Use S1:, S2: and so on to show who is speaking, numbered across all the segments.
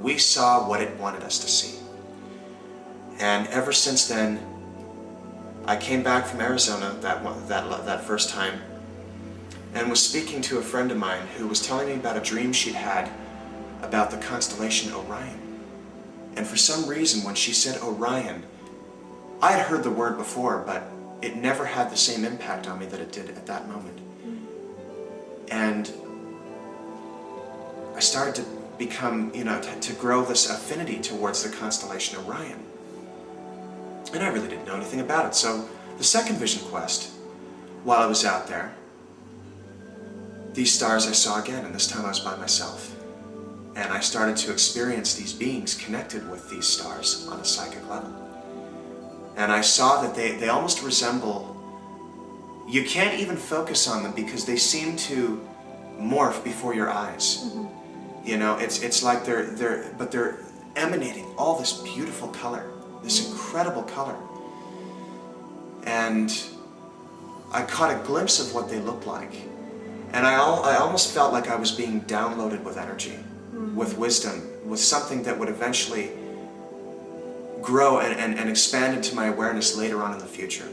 S1: we saw what it wanted us to see. And ever since then, I came back from Arizona that first time and was speaking to a friend of mine who was telling me about a dream she'd had about the constellation Orion. And for some reason, when she said Orion, I had heard the word before, but it never had the same impact on me that it did at that moment. And I started to become, to grow this affinity towards the constellation Orion. And I really didn't know anything about it. So the second vision quest, while I was out there, these stars I saw again, and this time I was by myself. And I started to experience these beings connected with these stars on a psychic level. And I saw that they almost resemble, you can't even focus on them because they seem to morph before your eyes. It's like they're emanating all this beautiful color, this incredible color. And I caught a glimpse of what they looked like. And I almost felt like I was being downloaded with energy, with wisdom, with something that would eventually grow and expand into my awareness later on in the future.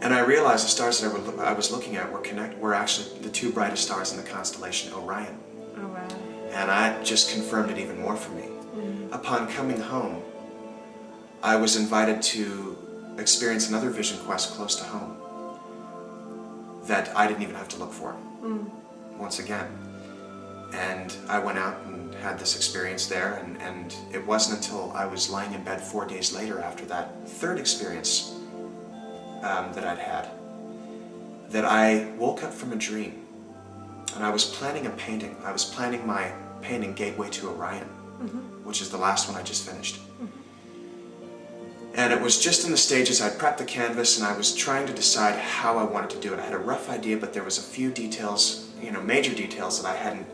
S1: And I realized the stars that I was looking at were actually the two brightest stars in the constellation Orion.
S2: Oh, wow.
S1: And that just confirmed it even more for me. Upon coming home, I was invited to experience another vision quest close to home that I didn't even have to look for, once again. And I went out and had this experience there, and it wasn't until I was lying in bed 4 days later after that third experience that I'd had, that I woke up from a dream, and I was planning a painting. I was planning my painting Gateway to Orion, which is the last one I just finished. And it was just in the stages. I prepped the canvas and I was trying to decide how I wanted to do it. I had a rough idea, but there was a few details, major details that I hadn't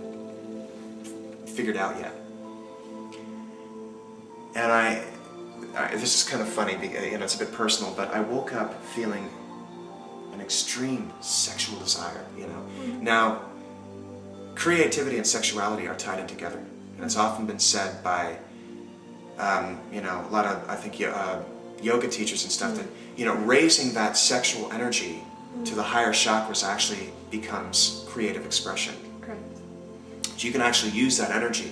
S1: figured out yet. And this is kind of funny, it's a bit personal, but I woke up feeling an extreme sexual desire, Now, creativity and sexuality are tied in together. And it's often been said by, a lot of, I think, yoga teachers and stuff, that, raising that sexual energy to the higher chakras actually becomes creative expression.
S2: Correct.
S1: So you can actually use that energy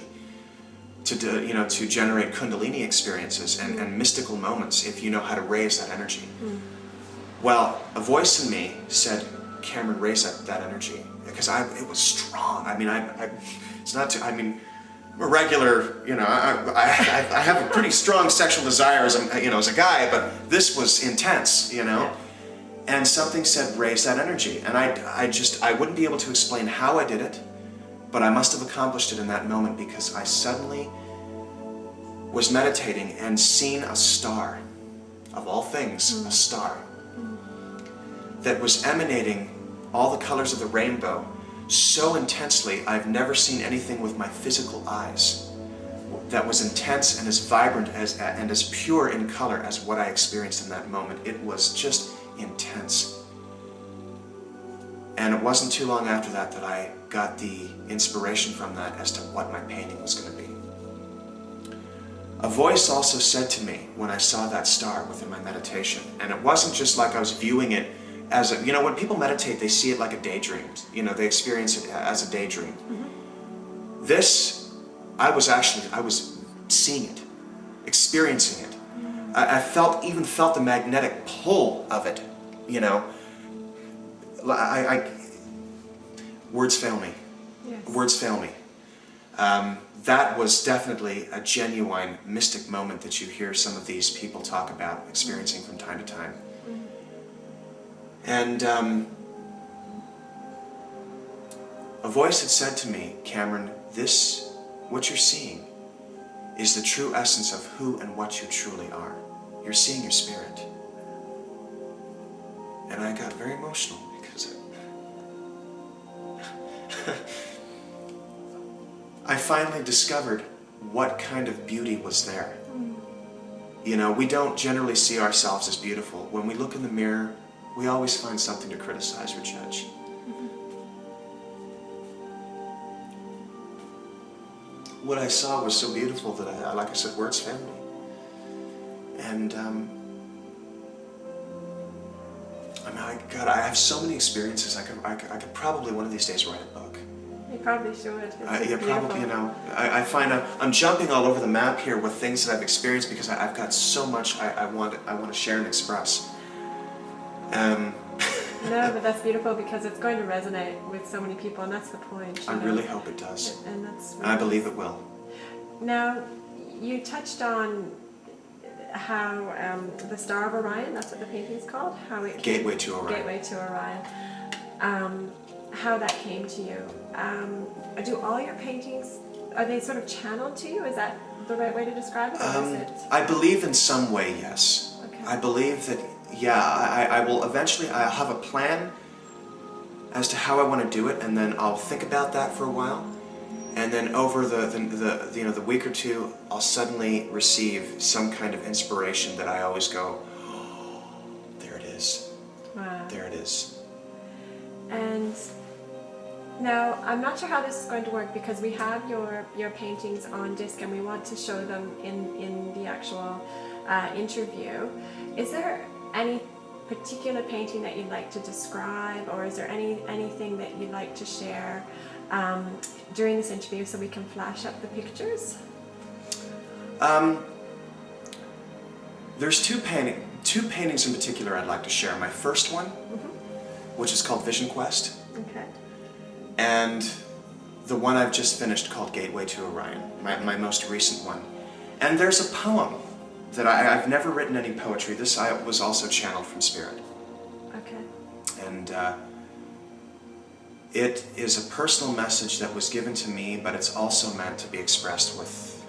S1: to generate kundalini experiences and mystical moments if you know how to raise that energy. Well, a voice in me said, Cameron, raise that energy, because it was strong. It's not too, a regular, I have a pretty strong sexual desire as a guy, but this was intense, And something said, raise that energy. And I wouldn't be able to explain how I did it, but I must have accomplished it in that moment because I suddenly was meditating and seen a star, of all things, a star, that was emanating all the colors of the rainbow so intensely. I've never seen anything with my physical eyes that was intense and as vibrant and as pure in color as what I experienced in that moment. It was just intense. And it wasn't too long after that that I got the inspiration from that as to what my painting was going to be. A voice also said to me when I saw that star within my meditation, and it wasn't just like I was viewing it as a, when people meditate, they see it like a daydream. They experience it as a daydream. This, I was seeing it, experiencing it. I even felt the magnetic pull of it, Words fail me.
S2: Yes.
S1: Words fail me. That was definitely a genuine mystic moment that you hear some of these people talk about experiencing from time to time. And a voice had said to me, Cameron, what you're seeing is the true essence of who and what you truly are. You're seeing your spirit. And I got very emotional because I finally discovered what kind of beauty was there. We don't generally see ourselves as beautiful. When we look in the mirror, we always find something to criticize or judge. what I saw was so beautiful that I like I said, words failed me. And God, I have so many experiences. I could probably one of these days write a book.
S2: You probably should.
S1: Yeah, probably. You know, I find I'm jumping all over the map here with things that I've experienced because I've got so much I want to share and express.
S2: No, but that's beautiful because it's going to resonate with so many people, and that's the point.
S1: I really hope it does.
S2: And that's.
S1: I believe it will.
S2: Now, you touched on how the Star of Orion, that's what the painting is called? How it
S1: Gateway to Orion.
S2: Gateway to Orion. How that came to you. Do all your paintings, are they sort of channeled to you? Is that the right way to describe it? Or is it?
S1: I believe in some way, yes.
S2: Okay.
S1: I believe that, yeah, I will eventually, I'll have a plan as to how I want to do it, and then I'll think about that for a while. And then over the week or two, I'll suddenly receive some kind of inspiration that I always go, oh, there it is.
S2: Wow.
S1: There it is.
S2: And now, I'm not sure how this is going to work because we have your paintings on disc and we want to show them in the actual interview. Is there any particular painting that you'd like to describe, or is there anything that you'd like to share during this interview so we can flash up the pictures?
S1: There's two paintings in particular I'd like to share. My first one, which is called Vision Quest,
S2: Okay.
S1: and the one I've just finished called Gateway to Orion, my most recent one. And there's a poem that I've never written any poetry. This was also channeled from Spirit.
S2: Okay.
S1: And it is a personal message that was given to me, but it's also meant to be expressed with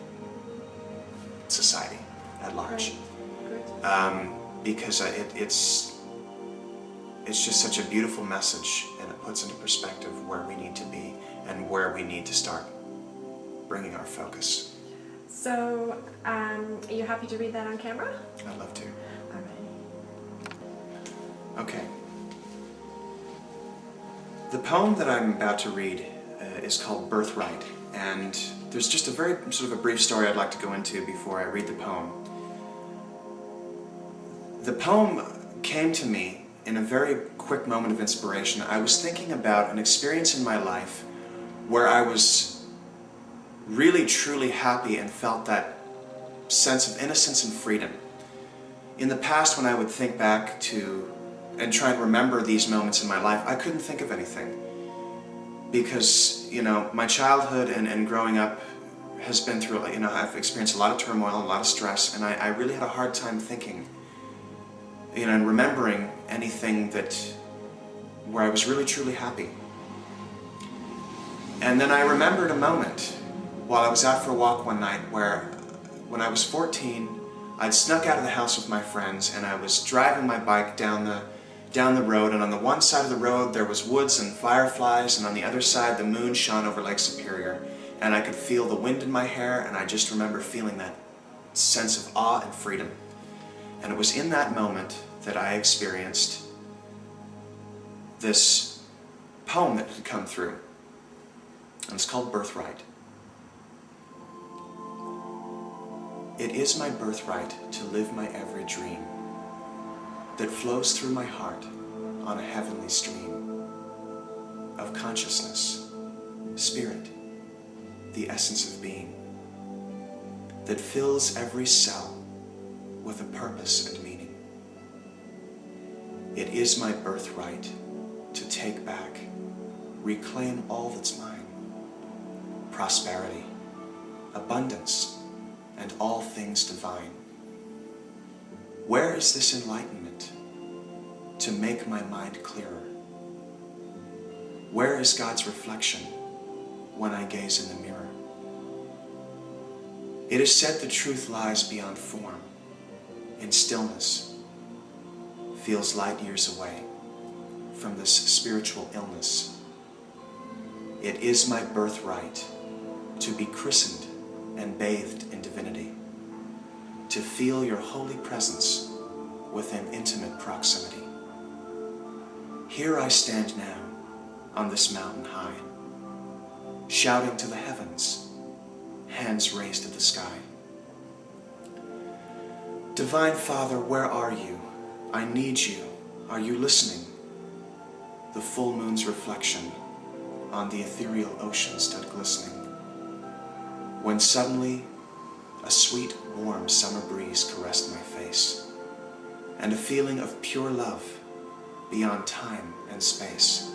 S1: society at large.
S2: Right. Good.
S1: Because it's just such a beautiful message, and it puts into perspective where we need to be and where we need to start bringing our focus.
S2: So, are you happy to read that on camera?
S1: I'd love to.
S2: All right.
S1: Okay. The poem that I'm about to read is called Birthright, and there's just a very sort of a brief story I'd like to go into before I read the poem. The poem came to me in a very quick moment of inspiration. I was thinking about an experience in my life where I was really truly happy and felt that sense of innocence and freedom. In the past, when I would think back to and try and remember these moments in my life, I couldn't think of anything. Because, you know, my childhood and growing up has been through, you know, I've experienced a lot of turmoil, a lot of stress, and I really had a hard time thinking, you know, and remembering anything where I was really truly happy. And then I remembered a moment while I was out for a walk one night where, when I was 14, I'd snuck out of the house with my friends, and I was driving my bike down the road, and on the one side of the road there was woods and fireflies, and on the other side the moon shone over Lake Superior, and I could feel the wind in my hair, and I just remember feeling that sense of awe and freedom. And it was in that moment that I experienced this poem that had come through, and it's called Birthright. It is my birthright to live my every dream that flows through my heart on a heavenly stream of consciousness, spirit, the essence of being, that fills every cell with a purpose and meaning. It is my birthright to take back, reclaim all that's mine, prosperity, abundance, and all things divine. Where is this enlightenment to make my mind clearer? Where is God's reflection when I gaze in the mirror? It is said the truth lies beyond form, in stillness, feels light years away from this spiritual illness. It is my birthright to be christened and bathed in divinity, to feel your holy presence within intimate proximity. Here I stand now on this mountain high, shouting to the heavens, hands raised to the sky. Divine Father, where are you? I need you. Are you listening? The full moon's reflection on the ethereal ocean stood glistening, when suddenly a sweet, warm summer breeze caressed my face, and a feeling of pure love beyond time and space.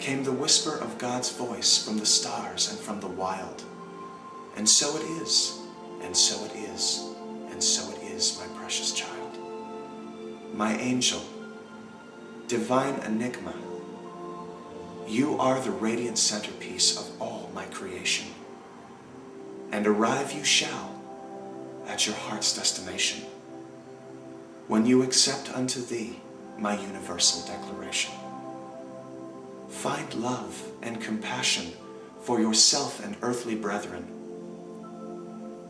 S1: Came the whisper of God's voice from the stars and from the wild. And so it is, and so it is, and so it is, my precious child. My angel, divine enigma, you are the radiant centerpiece of all my creation. And arrive you shall at your heart's destination, when you accept unto thee my universal declaration. Find love and compassion for yourself and earthly brethren.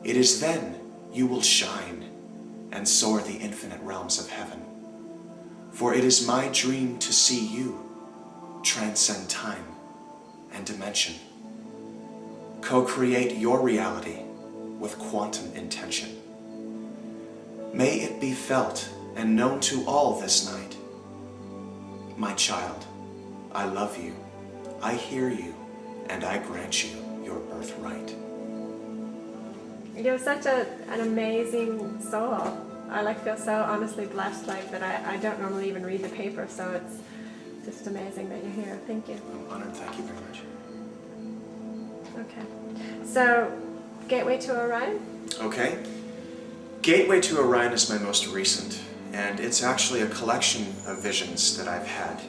S1: It is then you will shine and soar the infinite realms of heaven. For it is my dream to see you transcend time and dimension. Co-create your reality with quantum intention. May it be felt and known to all this night. My child, I love you, I hear you, and I grant you your birthright.
S2: You're such an amazing soul. I feel so honestly blessed that I don't normally even read the paper, so it's just amazing that you're here. Thank you.
S1: I'm honored, thank you very much.
S2: Okay. So, Gateway to Orion?
S1: Okay. Gateway to Orion is my most recent, and it's actually a collection of visions that I've had.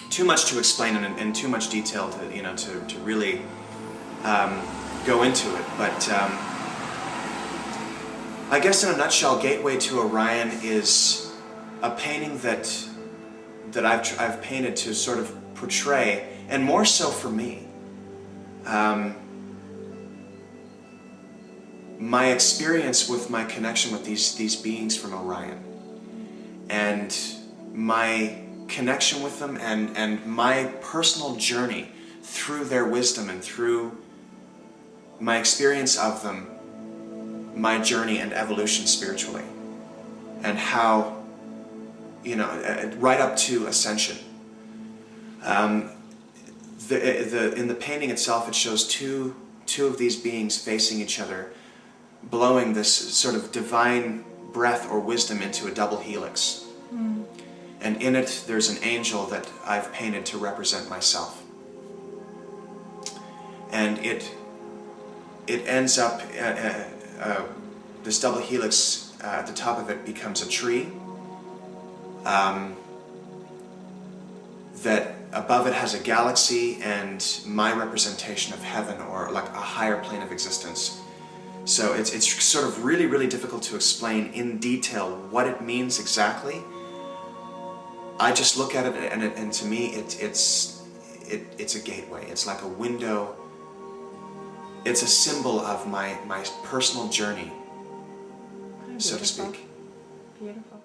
S1: Too much to explain in too much detail to really go into it, but I guess in a nutshell, Gateway to Orion is a painting that I've painted to sort of portray, and more so for me, my experience with my connection with these beings from Orion, and my connection with them, and my personal journey through their wisdom and through my experience of them, my journey and evolution spiritually, and how, right up to ascension. In the painting itself, it shows two of these beings facing each other, blowing this sort of divine breath or wisdom into a double helix. Mm. And in it, there's an angel that I've painted to represent myself. And it ends up, this double helix at the top of it becomes a tree. That above it has a galaxy and my representation of heaven, or like a higher plane of existence. So it's sort of really, really difficult to explain in detail what it means exactly. I just look at it, and to me it's a gateway. It's like a window. It's a symbol of my personal journey, so to speak.
S2: Beautiful.